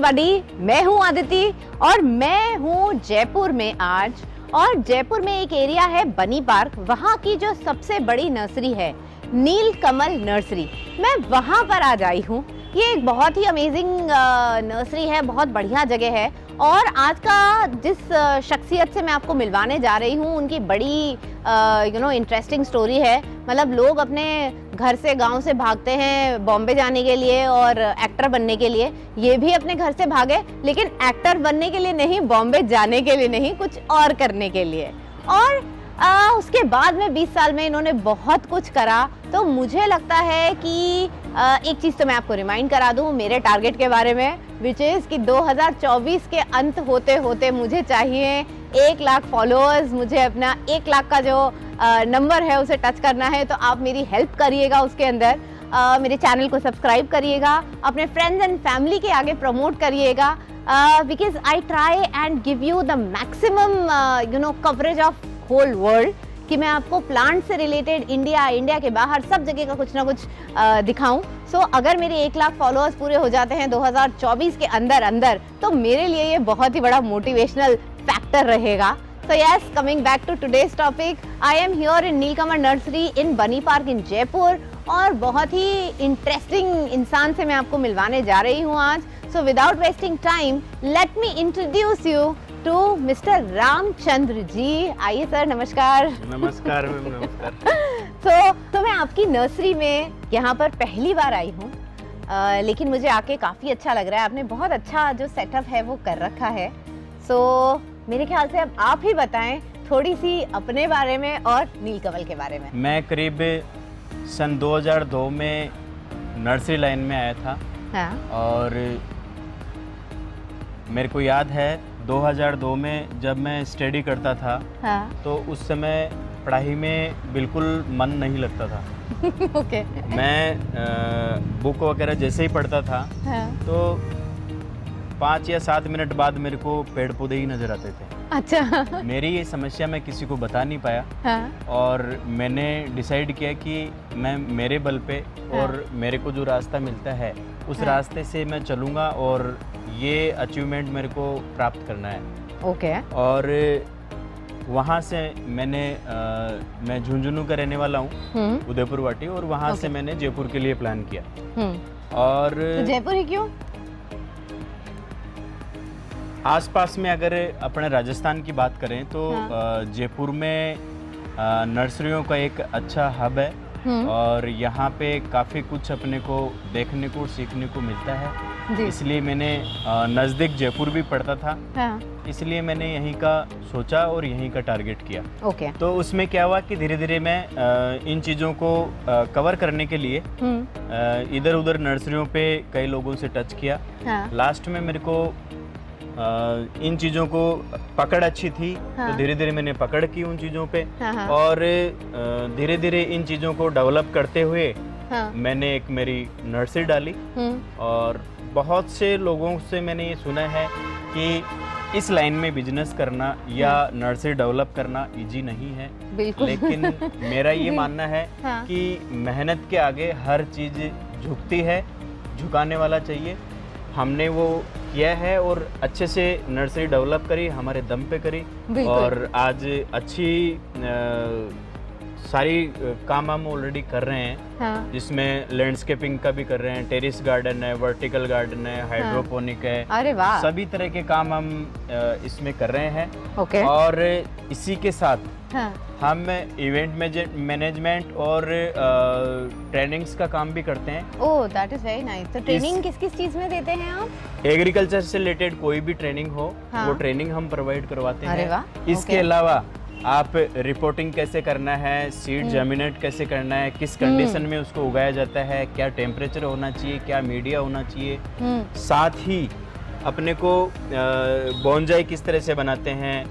Everybody, मैं हूँ आदिति और मैं हूँ जयपुर में आज। और जयपुर में एक एरिया है बनी पार्क, वहाँ की जो सबसे बड़ी नर्सरी है नीलकमल नर्सरी, मैं वहाँ पर आज आई हूँ। ये एक बहुत ही अमेजिंग नर्सरी है, बहुत बढ़िया जगह है। और आज का जिस शख्सियत से मैं आपको मिलवाने जा रही हूँ, उनकी बड़ी इंटरेस्टिंग स्टोरी है। मतलब लोग अपने घर से, गांव से भागते हैं बॉम्बे जाने के लिए और एक्टर बनने के लिए। ये भी अपने घर से भागे, लेकिन एक्टर बनने के लिए नहीं, बॉम्बे जाने के लिए नहीं, कुछ और करने के लिए। और उसके बाद में 20 साल में इन्होंने बहुत कुछ करा। तो मुझे लगता है कि एक चीज़ तो मैं आपको रिमाइंड करा दूं मेरे टारगेट के बारे में, विच इज़ कि 2024 के अंत होते होते मुझे चाहिए 1 लाख फॉलोअर्स। मुझे अपना 1 लाख का जो नंबर है उसे टच करना है। तो आप मेरी हेल्प करिएगा उसके अंदर। मेरे चैनल को सब्सक्राइब करिएगा, अपने फ्रेंड्स एंड फैमिली के आगे प्रमोट करिएगा, because I try and give you the maximum coverage of whole world, कि मैं आपको प्लांट से रिलेटेड इंडिया के बाहर सब जगह का कुछ ना कुछ दिखाऊं। सो अगर मेरे 1 लाख फॉलोअर्स पूरे हो जाते हैं 2024 के अंदर, तो मेरे लिए ये बहुत ही बड़ा मोटिवेशनल फैक्टर रहेगा। So yes, coming back to today's topic, I am here in Neelkamal nursery in Bani park in Jaipur. और बहुत ही इंटरेस्टिंग इंसान से मैं आपको मिलवाने जा रही हूँ आज। So without wasting time, let me introduce you to Mr. Ramchandra ji. आइए सर, नमस्कार। नमस्कार मैम, नमस्कार। तो मैं आपकी नर्सरी में यहाँ पर पहली बार आई हूँ, लेकिन मुझे आके काफ़ी अच्छा लग रहा है। आपने बहुत अच्छा जो सेटअप है वो कर रखा है। मेरे ख्याल से अब आप ही बताएं थोड़ी सी अपने बारे में और नीलकमल के बारे में। मैं करीब सन 2002 में नर्सरी लाइन में आया था। हाँ। और मेरे को याद है 2002 में जब मैं स्टडी करता था। हाँ। तो उस समय पढ़ाई में बिल्कुल मन नहीं लगता था। ओके। मैं बुक वगैरह जैसे ही पढ़ता था। हाँ। तो 5 या 7 मिनट बाद मेरे को पेड़ पौधे ही नजर आते थे। अच्छा। मेरी ये समस्या मैं किसी को बता नहीं पाया। हाँ। और मैंने डिसाइड किया कि मैं मेरे बल पे और मेरे को जो रास्ता मिलता है उस रास्ते से मैं चलूँगा और ये अचीवमेंट मेरे को प्राप्त करना है। ओके। और वहाँ से मैं झुंझुनू का रहने वाला हूँ, उदयपुर वाटी, और वहाँ से मैंने जयपुर के लिए प्लान किया। और तो जयपुर ही क्यों? आसपास में अगर अपने राजस्थान की बात करें तो जयपुर में नर्सरियों का एक अच्छा हब है। और यहाँ पे काफ़ी कुछ अपने को देखने को, सीखने को मिलता है। इसलिए मैंने नज़दीक जयपुर भी पढ़ता था। हाँ। इसलिए मैंने यहीं का सोचा और यहीं का टारगेट किया। ओके। तो उसमें क्या हुआ कि धीरे धीरे मैं इन चीज़ों को कवर करने के लिए इधर उधर नर्सरियों पे कई लोगों से टच किया। हाँ। लास्ट में मेरे को इन चीज़ों को पकड़ अच्छी थी। हाँ। तो धीरे धीरे मैंने पकड़ की उन चीज़ों पे। हाँ। और धीरे धीरे इन चीज़ों को डेवलप करते हुए हाँ। मैंने एक मेरी नर्सरी डाली। और बहुत से लोगों से मैंने ये सुना है कि इस लाइन में बिजनेस करना या नर्सरी डेवलप करना इजी नहीं है। लेकिन मेरा ये मानना है कि मेहनत के आगे हर चीज़ झुकती है, झुकाने वाला चाहिए। हमने वो किया है और अच्छे से नर्सरी डेवलप करी, हमारे दम पे करी। और आज अच्छी सारी काम हम ऑलरेडी कर रहे हैं। हाँ। जिसमें लैंडस्केपिंग का भी कर रहे हैं, टेरिस गार्डन है, वर्टिकल गार्डन है, हाइड्रोपोनिक है। अरे वाह। सभी तरह के काम हम इसमें कर रहे हैं। ओके। और इसी के साथ हाँ। हम इवेंट मैनेजमेंट और ट्रेनिंग्स का काम भी करते हैं। ओह, दैट इज वेरी नाइस। तो ट्रेनिंग किस किस चीज में देते हैं आप? एग्रीकल्चर से रिलेटेड कोई भी ट्रेनिंग हो। हाँ। वो ट्रेनिंग हम प्रोवाइड करवाते हैं। अरे वाह। इसके अलावा आप रिपोर्टिंग कैसे करना है, सीड जर्मिनेट कैसे करना है, किस कंडीशन में उसको उगाया जाता है, क्या टेम्परेचर होना चाहिए, क्या मीडिया होना चाहिए, साथ ही अपने को बोनजाई किस तरह से बनाते हैं,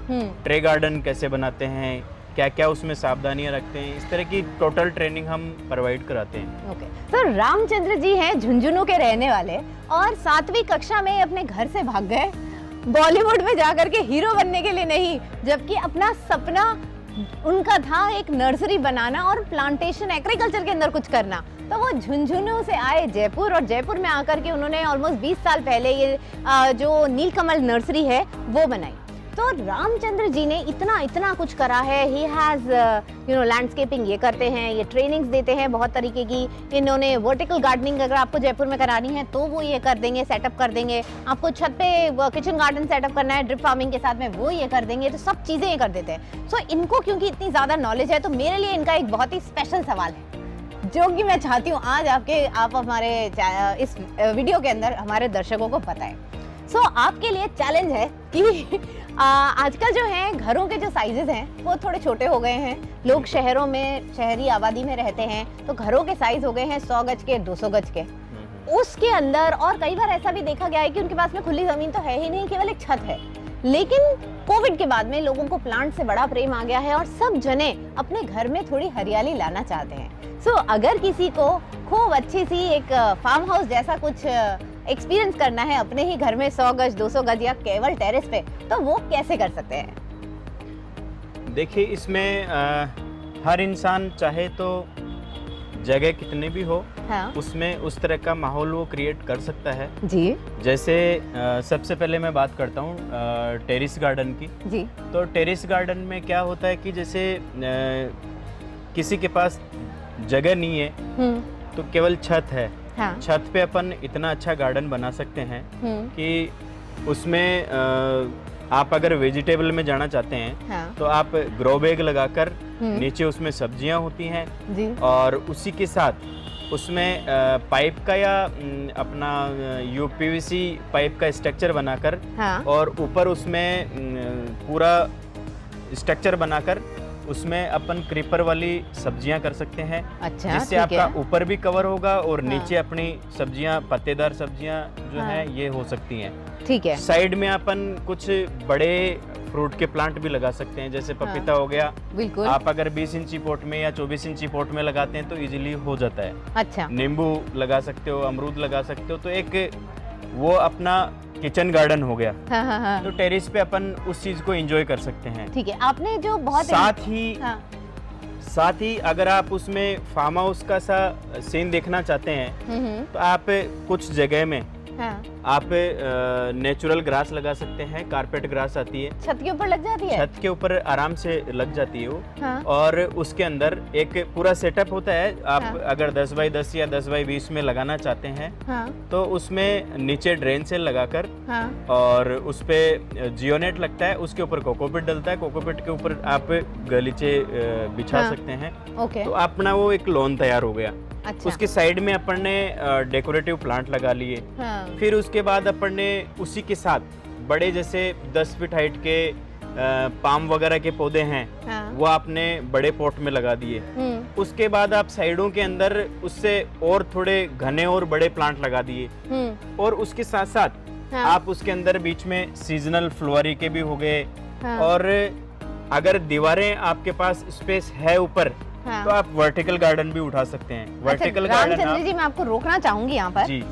ट्रे गार्डन कैसे बनाते हैं, क्या क्या उसमें सावधानियां रखते हैं, इस तरह की टोटल ट्रेनिंग हम प्रोवाइड कराते हैं। ओके। तो रामचंद्र जी हैं झुंझुनू के रहने वाले और 7वीं कक्षा में अपने घर से भाग गए बॉलीवुड में जाकर के हीरो बनने के लिए नहीं, जबकि अपना सपना उनका था एक नर्सरी बनाना और प्लांटेशन एग्रीकल्चर के अंदर कुछ करना। तो वो झुंझुनू से आए जयपुर, और जयपुर में आकर के उन्होंने ऑलमोस्ट 20 साल पहले ये जो नीलकमल नर्सरी है वो बनाई। तो रामचंद्र जी ने इतना कुछ करा है। ही हैज़ लैंडस्केपिंग ये करते हैं, ये ट्रेनिंग्स देते हैं बहुत तरीके की। इन्होंने वर्टिकल गार्डनिंग अगर आपको जयपुर में करानी है तो वो ये कर देंगे, सेटअप कर देंगे। आपको छत पे किचन गार्डन सेटअप करना है ड्रिप फार्मिंग के साथ में, वो ये कर देंगे। तो सब चीज़ें ये कर देते हैं। सो इनको क्योंकि इतनी ज़्यादा नॉलेज है, तो मेरे लिए इनका एक बहुत ही स्पेशल सवाल है जो कि मैं चाहती हूँ आज आप हमारे इस वीडियो के अंदर हमारे दर्शकों को बताएं। सो आपके लिए चैलेंज है कि आजकल जो है घरों के जो साइजेस हैं वो थोड़े छोटे हो गए हैं। लोग शहरों में, शहरी आबादी में रहते हैं, तो घरों के साइज हो गए हैं 100 गज के, 200 गज के। उसके अंदर और कई बार ऐसा भी देखा गया है कि उनके पास में खुली जमीन तो है ही नहीं, केवल एक छत है। लेकिन कोविड के बाद में लोगों को प्लांट से बड़ा प्रेम आ गया है और सब जने अपने घर में थोड़ी हरियाली लाना चाहते हैं। सो अगर किसी को खूब अच्छी सी एक फार्म हाउस जैसा कुछ एक्सपीरियंस करना है अपने ही घर में 100 गज, 200 गज या केवल टेरेस पे, तो वो कैसे कर सकते हैं? देखिए, इसमें हर इंसान चाहे तो जगह कितने भी हो, हाँ। उसमें उस तरह का माहौल वो क्रिएट कर सकता है जी। जैसे सबसे पहले मैं बात करता हूँ टेरेस गार्डन की। जी। तो टेरेस गार्डन में क्या होता है कि जैसे किसी के पास जगह नहीं है तो केवल छत है, हाँ। छत पे अपन इतना अच्छा गार्डन बना सकते हैं कि उसमें आप अगर वेजिटेबल में जाना चाहते हैं, हाँ। तो आप ग्रो बैग लगाकर नीचे उसमें सब्जियां होती हैं जी। और उसी के साथ उसमें पाइप का या अपना यूपीवीसी पाइप का स्ट्रक्चर बनाकर, हाँ। और ऊपर उसमें पूरा स्ट्रक्चर बनाकर उसमें अपन क्रीपर वाली सब्जियां कर सकते हैं। अच्छा, जिससे आपका ऊपर भी कवर होगा और हाँ। नीचे अपनी सब्जियां, पत्तेदार सब्जियां जो हाँ। हैं ये हो सकती हैं। ठीक है। साइड में अपन कुछ बड़े फ्रूट के प्लांट भी लगा सकते हैं, जैसे पपीता हाँ। हो गया। बिल्कुल। आप अगर 20 इंची पॉट में या 24 इंची पॉट में लगाते हैं तो इजीली हो जाता है। अच्छा। नींबू लगा सकते हो, अमरूद लगा सकते हो, तो एक वो अपना किचन गार्डन हो गया। हाँ। तो टेरेस पे अपन उस चीज को एंजॉय कर सकते हैं। ठीक है। आपने जो बहुत साथ ही अगर आप उसमें फार्म हाउस का सा सीन देखना चाहते हैं तो आप कुछ जगह में हाँ। आप नेचुरल ग्रास लगा सकते हैं। कारपेट ग्रास आती है, छत के ऊपर लग जाती है, छत के ऊपर आराम से लग जाती है वो। हाँ। और उसके अंदर एक पूरा सेटअप होता है। आप हाँ। अगर 10 बाई 10 या 10 बाई 20 में लगाना चाहते हैं हाँ। तो उसमें नीचे ड्रेन सेल लगाकर हाँ। और उस पे जियोनेट लगता है, उसके ऊपर कोकोपीट डलता है, कोकोपीट के ऊपर आप गलीचे बिछा हाँ। सकते हैं। ओके। तो अपना वो एक लॉन तैयार हो गया। अच्छा। उसके साइड में अपन ने डेकोरेटिव प्लांट लगा लिए। हाँ। फिर उसके बाद अपन ने उसी के साथ बड़े जैसे 10 फीट हाइट के पाम वगैरह के पौधे हैं हाँ। वो आपने बड़े पॉट में लगा दिए। उसके बाद आप साइडों के अंदर उससे और थोड़े घने और बड़े प्लांट लगा दिए और उसके साथ साथ हाँ। आप उसके अंदर बीच में सीजनल फ्लोरी के भी हो गए हाँ। और अगर दीवारें आपके पास स्पेस है ऊपर हाँ। तो आप वर्टिकल गार्डन भी उठा सकते हैं। Vertical garden. रामचंद्र जी, मैं आपको रोकना चाहूंगी यहाँ पर जी।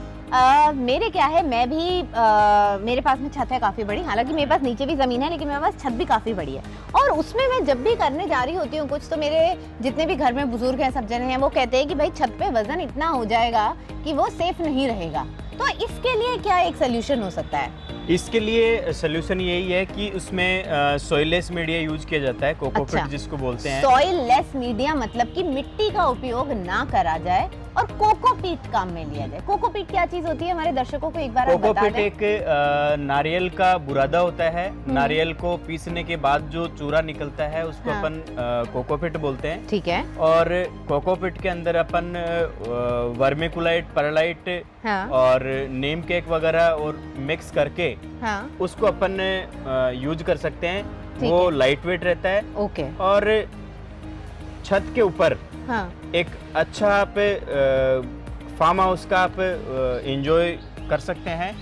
मेरे क्या है, मैं भी मेरे पास में छत है काफ़ी बड़ी, हालांकि मेरे पास नीचे भी ज़मीन है लेकिन मेरे पास छत भी काफ़ी बड़ी है। और उसमें मैं जब भी करने जा रही होती हूँ कुछ, तो मेरे जितने भी घर में बुजुर्ग हैं, सब जने हैं, वो कहते हैं कि भाई छत पे वजन इतना हो जाएगा कि वो सेफ नहीं रहेगा। तो इसके लिए क्या एक सोल्यूशन हो सकता है? इसके लिए सोल्यूशन यही है कि उसमें सॉइललेस मीडिया यूज किया जाता है, कोकोपीट अच्छा। जिसको बोलते हैं। सॉइललेस मीडिया मतलब कि मिट्टी का उपयोग ना करा जाए और कोकोपीट काम में लिया जाए। कोकोपीट क्या चीज होती है, हमारे दर्शकों को एक बार आप बता दें। कोकोपीट एक नारियल का बुरादा होता है। नारियल को पीसने के बाद जो चूरा निकलता है उसको हाँ। अपन कोकोपीट बोलते हैं। ठीक है। और कोकोपीट के अंदर अपन वर्मिकुलाइट, परलाइट हाँ। और नीम केक वगैरह और मिक्स करके हाँ। उसको अपन यूज कर सकते हैं। वो लाइट वेट रहता है। ओके। और छत के ऊपर हाँ। एक अच्छा आप फार्म हाउस का आप एंजॉय कर सकते हैं।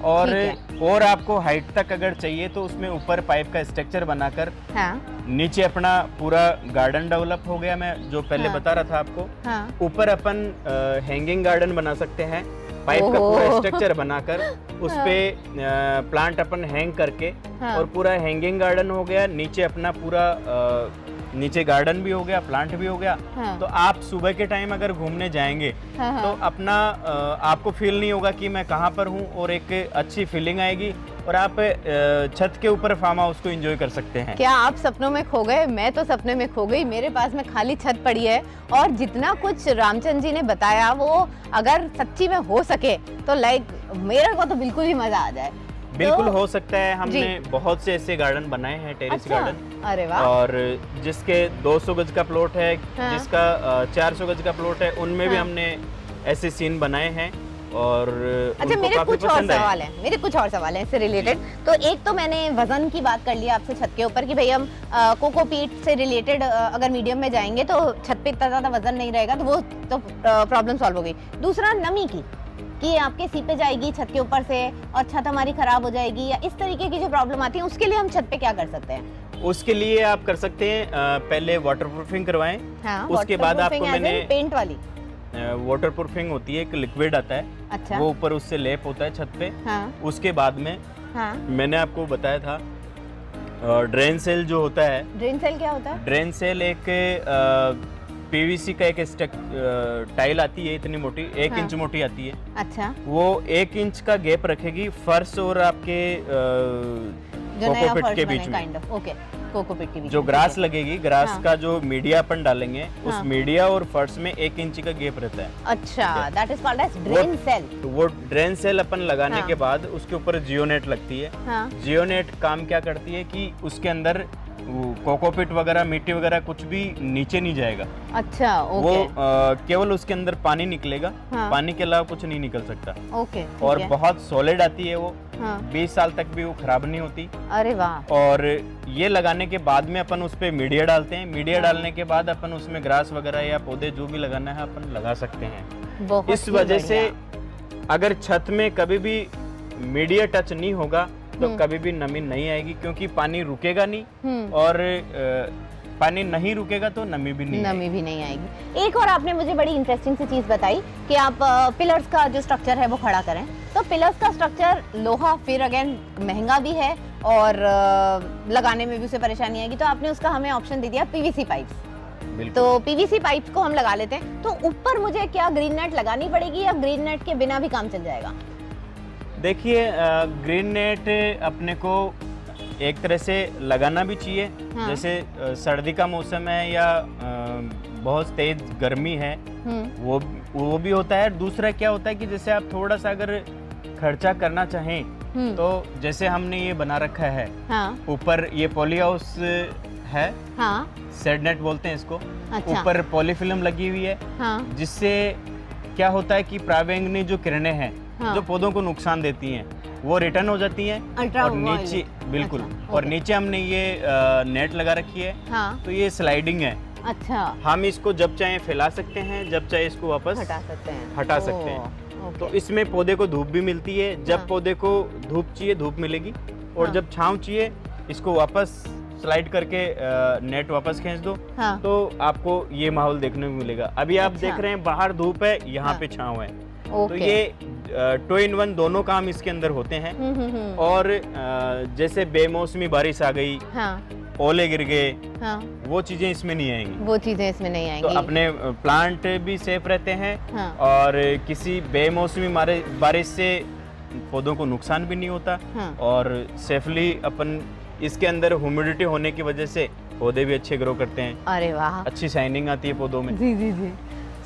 और आपको हाइट तक अगर चाहिए तो उसमें ऊपर पाइप का स्ट्रक्चर बनाकर हाँ। नीचे अपना पूरा गार्डन डेवलप हो गया। मैं जो पहले हाँ। बता रहा था आपको हाँ। ऊपर अपन हैंगिंग गार्डन बना सकते हैं। पाइप का पूरा स्ट्रक्चर बनाकर उस पे प्लांट अपन हैंग करके हाँ। और पूरा हैंगिंग गार्डन हो गया। नीचे अपना पूरा नीचे गार्डन भी हो गया, प्लांट भी हो गया। हाँ। तो आप सुबह के टाइम अगर घूमने जाएंगे हाँ। तो अपना आपको फील नहीं होगा कि मैं कहाँ पर हूँ, और एक अच्छी फीलिंग आएगी और आप छत के ऊपर फार्म हाउस को एंजॉय कर सकते हैं। क्या आप सपनों में खो गए? मैं तो सपने में खो गई। मेरे पास में खाली छत पड़ी है और जितना कुछ रामचंद्र जी ने बताया वो अगर सच्ची में हो सके तो लाइक मेरे को तो बिल्कुल ही मजा आ जाए। बिल्कुल तो, हो सकता है। हमने बहुत से ऐसे गार्डन बनाए हैं, टेरेस अच्छा, गार्डन। अरे वाह। और जिसके 200 गज का प्लॉट है, हाँ। जिसका 400 गज का प्लॉट है, उनमें भी हाँ। हमने ऐसे सीन बनाए हैं और अच्छा, उनको मेरे काफी कुछ और पसंद आए। सवाल हैं, मेरे कुछ और सवाल हैं इससे रिलेटेड। तो एक तो मैंने वजन की बात कर लिया आपसे छत के ऊपर कि भाई हम कोकोपीट से रिलेटेड अगर मीडियम में जाएंगे तो छत पे इतना ज़्यादा वजन नहीं रहेगा, तो वो तो प्रॉब्लम सॉल्व हो गई। दूसरा नमी की, कि आपके सीपे जाएगी छत के ऊपर से और छत हमारी खराब हो जाएगी, या इस तरीके की जो प्रॉब्लम आती है उसके लिए हम छत पे क्या कर सकते हैं? उसके लिए आप कर सकते हैं, पहले वाटरप्रूफिंग करवाएं। हाँ, उसके बाद आपको मैंने पेंट वाली वाटरप्रूफिंग होती है, एक लिक्विड आता है। अच्छा। वो ऊपर उससे लेप होता है छत पे। हाँ। उसके बाद में हाँ। मैंने आपको बताया था ड्रेन सेल जो होता है। ड्रेन सेल क्या होता है? ड्रेन सेल एक पीवीसी का एक टाइल आती है, इतनी मोटी, 1 हाँ। इंच मोटी आती है। अच्छा। वो 1 इंच का गैप रखेगी फर्श और आपके जो नया कोकोपीट फर्श के बने बीच में। काइंड ऑफ, ओके, कोकोपीट के बीच जो में, ग्रास ठीक है। लगेगी, ग्रास हाँ। का जो मीडिया अपन डालेंगे, हाँ। उस मीडिया और फर्श में 1 इंच का गैप रहता है। अच्छा, that is called as drain cell. तो वो ड्रेन सेल अपन लगाने हाँ। के बाद उसके ऊपर जियोनेट लगती है। हाँ। जियोनेट काम क्या करती है कि उसके अंदर कोकोपीट वगैरह, मिट्टी वगैरह कुछ भी नीचे नहीं जाएगा। अच्छा, वो ओके। केवल उसके अंदर पानी निकलेगा। हाँ। पानी के अलावा कुछ नहीं निकल सकता। ओके, ठीक और है। बहुत सॉलिड आती है वो। हाँ। 20 साल तक भी वो खराब नहीं होती। अरे वाह। और ये लगाने के बाद में अपन उस पे मीडिया डालते हैं। मीडिया हाँ। डालने के बाद अपन उसमें ग्रास वगैरह या पौधे जो भी लगाना है अपन लगा सकते हैं। बहुत इस ही वजह से बढ़िया। अगर छत में कभी भी मीडिया टच नहीं होगा तो हम्म। कभी भी नमी नहीं आएगी, क्योंकि पानी रुकेगा नहीं, हम्म। और पानी नहीं रुकेगा तो नमी भी नहीं नमी भी नहीं आएगी। एक और आपने मुझे बड़ी इंटरेस्टिंग सी चीज बताई कि आप पिलर्स का जो स्ट्रक्चर है वो खड़ा करें। तो पिलर्स का स्ट्रक्चर लोहा फिर अगेन महंगा भी है और लगाने में भी उसे परेशानी आएगी, तो आपने उसका हमें ऑप्शन दे दिया पीवीसी पाइप्स। बिल्कुल। तो पीवीसी पाइप्स को हम लगा लेते हैं। तो ऊपर मुझे क्या ग्रीन नेट लगानी पड़ेगी या ग्रीन नेट के बिना भी काम चल जाएगा? देखिए, ग्रीन नेट अपने को एक तरह से लगाना भी चाहिए। हाँ। जैसे सर्दी का मौसम है या बहुत तेज गर्मी है, वो भी होता है। दूसरा क्या होता है कि जैसे आप थोड़ा सा अगर खर्चा करना चाहें तो जैसे हमने ये बना रखा है, हाँ। ऊपर ये पॉली हाउस है, हाँ। शेड नेट बोलते हैं इसको। अच्छा। ऊपर पॉलीफिल्म लगी हुई है, हाँ। जिससे क्या होता है कि पराबैंगनी जो किरणें हैं, हाँ। जो पौधों को नुकसान देती हैं, वो रिटर्न हो जाती हैं। और नीचे बिल्कुल। अच्छा, और ओके। नीचे हमने ये नेट लगा रखी है। हाँ। तो ये स्लाइडिंग है। अच्छा, हम इसको जब चाहे फैला सकते हैं, जब चाहे इसको वापस हटा सकते हैं। हटा सकते हैं। ओके। तो इसमें पौधे को धूप भी मिलती है। जब हाँ। पौधे को धूप चाहिए, धूप मिलेगी, और हाँ। जब छांव चाहिए, इसको वापस स्लाइड करके नेट वापस खींच दो, हाँ। तो आपको ये माहौल देखने को मिलेगा। अभी आप अच्छा। देख रहे हैं बाहर धूप है, यहाँ हाँ। पे छांव है। ओके। तो ये 2 in 1 दोनों काम इसके अंदर होते हैं। और जैसे बेमौसमी बारिश आ गई, हाँ। ओले गिर गए, हाँ। वो चीजें इसमें नहीं आएंगी। वो चीजें इसमें नहीं तो आएंगी। अपने प्लांट भी सेफ रहते हैं। हाँ। और किसी बेमौसमी बारिश से पौधों को नुकसान भी नहीं होता। हाँ। और सेफली अपन इसके अंदर ह्यूमिडिटी होने की वजह से पौधे भी अच्छे ग्रो करते हैं। अरे वाह। अच्छी शाइनिंग आती है पौधों में। जी जी जी।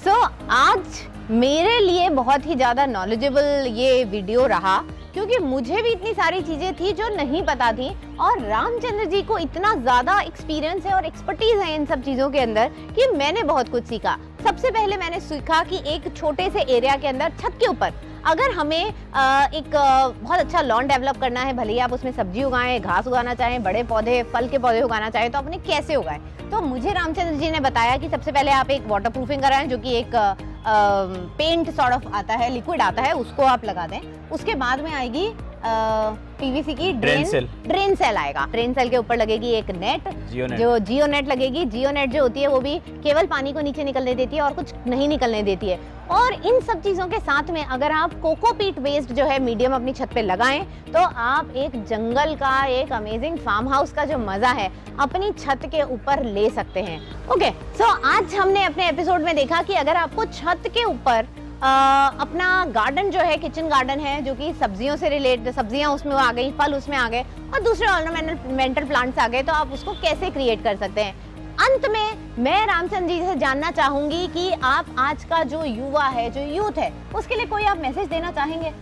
सो आज मेरे लिए बहुत ही ज़्यादा नॉलेजेबल ये वीडियो रहा, क्योंकि मुझे भी इतनी सारी चीज़ें थी जो नहीं पता थी, और रामचंद्र जी को इतना ज़्यादा एक्सपीरियंस है और एक्सपर्टीज़ है इन सब चीज़ों के अंदर कि मैंने बहुत कुछ सीखा। सबसे पहले मैंने सीखा कि एक छोटे से एरिया के अंदर छत के ऊपर अगर हमें एक बहुत अच्छा लॉन डेवलप करना है, भले ही आप उसमें सब्जी उगाएं, घास उगाना चाहें, बड़े पौधे, फल के पौधे उगाना चाहें, तो अपने कैसे उगाएं। तो मुझे रामचंद्र जी ने बताया कि सबसे पहले आप एक वाटर प्रूफिंग कराएं, जो कि एक पेंट सॉर्ट ऑफ आता है, लिक्विड आता है, उसको आप लगा दें। उसके बाद में आएगी पीवीसी की ड्रेन सेल आएगा। ड्रेन सेल के ऊपर लगेगी एक नेट, जो जियो नेट लगेगी। जियो नेट जो होती है वो भी केवल पानी को नीचे निकलने देती है और कुछ नहीं निकलने देती है। और इन सब चीजों के साथ में अगर आप कोकोपीट बेस्ड जो है मीडियम अपनी छत पे लगाएं तो आप एक जंगल का, एक अमेजिंग फार्म हाउस का जो मजा है अपनी छत के ऊपर ले सकते हैं। ओके, सो आज हमने अपने एपिसोड में देखा कि अगर आपको छत के ऊपर अपना गार्डन जो है, किचन गार्डन है, जो कि सब्जियों से रिलेटेड, सब्जियां उसमें आ गई, फल उसमें आ गए और दूसरे ऑर्नामेंटल प्लांट्स आ गए, तो आप उसको कैसे क्रिएट कर सकते हैं। अंत में मैं रामचंद्र जी से जानना चाहूंगी कि आप आज का जो युवा है, जो यूथ है, उसके लिए कोई आप मैसेज देना चाहेंगे?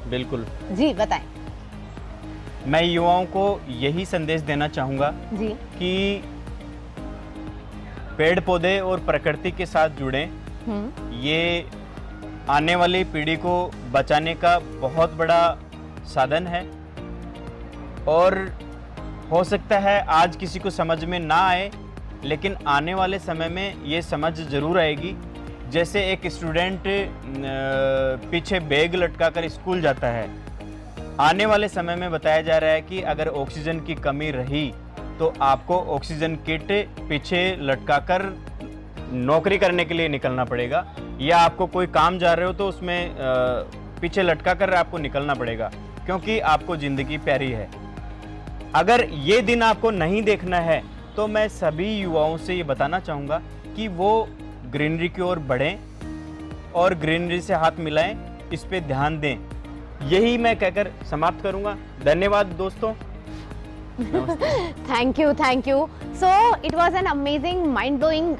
बिल्कुल जी बताएं। मैं युवाओं को यही संदेश देना चाहूँगा जी कि पेड़ पौधे और प्रकृति के साथ जुड़ें। ये आने वाली पीढ़ी को बचाने का बहुत बड़ा साधन है और हो सकता है आज किसी को समझ में ना आए, लेकिन आने वाले समय में ये समझ ज़रूर आएगी। जैसे एक स्टूडेंट पीछे बैग लटका कर स्कूल जाता है, आने वाले समय में बताया जा रहा है कि अगर ऑक्सीजन की कमी रही तो आपको ऑक्सीजन किट पीछे लटका कर नौकरी करने के लिए निकलना पड़ेगा, या आपको कोई काम जा रहे हो तो उसमें पीछे लटका कर आपको निकलना पड़ेगा, क्योंकि आपको ज़िंदगी प्यारी है। अगर ये दिन आपको नहीं देखना है तो मैं सभी युवाओं से ये बताना चाहूँगा कि वो ग्रीनरी की ओर बढ़ें और ग्रीनरी से हाथ मिलाएं, इस पे ध्यान दें। यही मैं कहकर समाप्त करूँगा। धन्यवाद दोस्तों। Thank you, thank you. So it was an amazing, mind blowing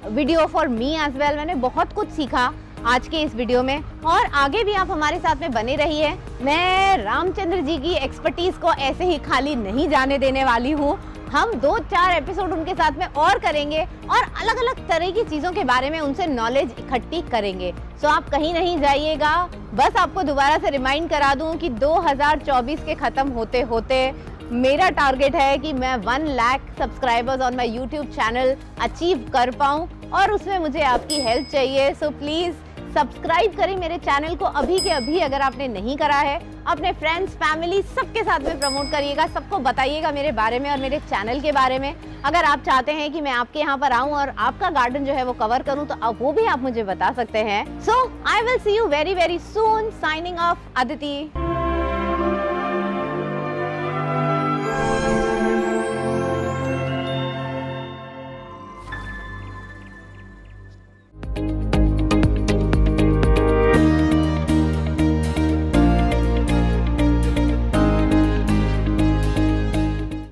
video for me as well. मैंने बहुत कुछ सीखा आज के इस वीडियो में और आगे भी आप हमारे साथ में बने रहिए। मैं रामचंद्र जी की एक्सपर्टीज को ऐसे ही खाली नहीं जाने देने वाली हूँ। हम 2-4 एपिसोड उनके साथ में और करेंगे और अलग अलग तरह की चीज़ों के बारे में उनसे नॉलेज इकट्ठी करेंगे। सो आप कहीं नहीं जाइएगा। बस आपको दोबारा से रिमाइंड करा दूं कि 2024 के ख़त्म होते होते मेरा टारगेट है कि मैं 1 lakh subscribers on my YouTube channel achieve कर पाऊँ और उसमें मुझे आपकी हेल्प चाहिए। सो प्लीज़ सब्सक्राइब करें मेरे चैनल को अभी के अभी, अगर आपने नहीं करा है। अपने फ्रेंड्स, फैमिली सबके साथ में प्रमोट करिएगा, सबको बताइएगा मेरे बारे में और मेरे चैनल के बारे में। अगर आप चाहते हैं कि मैं आपके यहाँ पर आऊँ और आपका गार्डन जो है वो कवर करूँ तो अब वो भी आप मुझे बता सकते हैं। So I will see you very very soon. Signing off, Aditi.